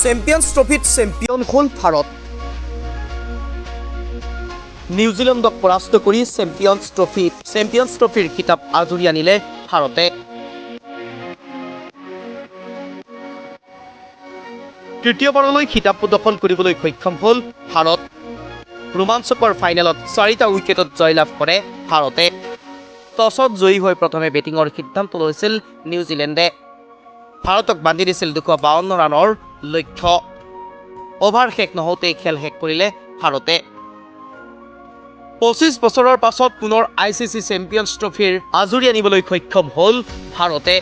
Champions ট্ৰফিত champion হ'ল ভাৰত। নিউজিলেণ্ডক পৰাস্ত কৰি চেম্পিয়ন্স ট্ৰফিৰ খিতাপ আজুৰি আনিলে ভাৰতে। তৃতীয়বাৰলৈ খিতাপ দখল কৰিবলৈ সক্ষম হ'ল ভাৰত। ৰোমাঞ্চকৰ ফাইনেলত 4টা উইকেটত জয়লাভ কৰে ভাৰতে। টছত জয়ী হৈ প্ৰথমে বেটিঙৰ সিদ্ধান্ত লৈছিল নিউজিলেণ্ডে। ভাৰতক বান্ধি দিছিল 252 ৰানৰ লক্ষ্য। অভাৰ শেষ নহওঁতেই খেল শেষ কৰিলে ভাৰতে। 25 বছৰৰ পাছত পুনৰ ICC চেম্পিয়ন্স ট্ৰফিৰ আজুৰি আনিবলৈ সক্ষম হ'ল ভাৰতে।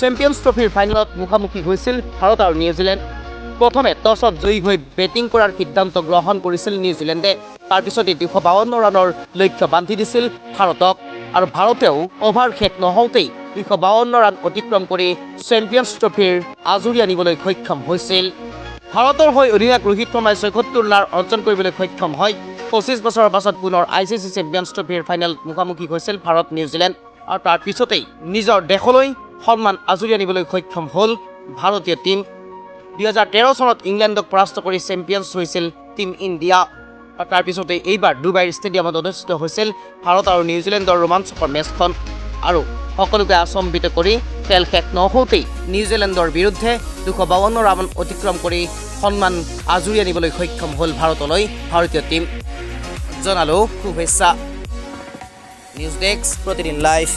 চেম্পিয়ন্স ট্ৰফিৰ ফাইনেলত মুখামুখি হৈছিল ভাৰত আৰু নিউজিলেণ্ড। প্ৰথমে টছত জয়ী হৈ বেটিং কৰাৰ সিদ্ধান্ত গ্ৰহণ কৰিছিল নিউজিলেণ্ডে। তাৰপিছতে 252 ৰানৰ লক্ষ্য বান্ধি দিছিল ভাৰতক আৰু ভাৰতেও অভাৰ শেষ নহওঁতেই 252 ৰান অতিক্ৰম কৰি চেম্পিয়ন্স ট্ৰফিৰ আজুৰি আনিবলৈ সক্ষম হৈছিল। ভাৰতৰ হৈ অধিনায়ক ৰোহিত শৰ্মাই 74 ৰান অৰ্জন কৰিবলৈ সক্ষম হয়। 25 বছৰৰ পাছত পুনৰ ICC চেম্পিয়ন্স ট্ৰফিৰ ফাইনেলত মুখামুখি হৈছিল ভাৰত নিউজিলেণ্ড আৰু তাৰ পিছতেই নিজৰ দেশলৈ সন্মান আজুৰি আনিবলৈ সক্ষম হ'ল ভাৰতীয় টীম। 2013 চনত ইংলেণ্ডক পৰাস্ত কৰি চেম্পিয়ন্স হৈছিল টীম ইণ্ডিয়া। তাৰ পিছতে এইবাৰ ডুবাইৰ ষ্টেডিয়ামত অনুষ্ঠিত হৈছিল ভাৰত আৰু নিউজিলেণ্ডৰ ৰোমাঞ্চকৰ মেচখন আৰু সকলোকে আচম্বিত কৰি খেল শেষ নহওঁতেই নিউজিলেণ্ডৰ বিৰুদ্ধে 252 ৰান অতিক্ৰম কৰি সন্মান আজুৰি আনিবলৈ সক্ষম হ'ল ভাৰতলৈ ভাৰতীয় টীম। জনালো শুভেচ্ছা। নিউজ ডেস্ক প্ৰতিদিন লাইভ।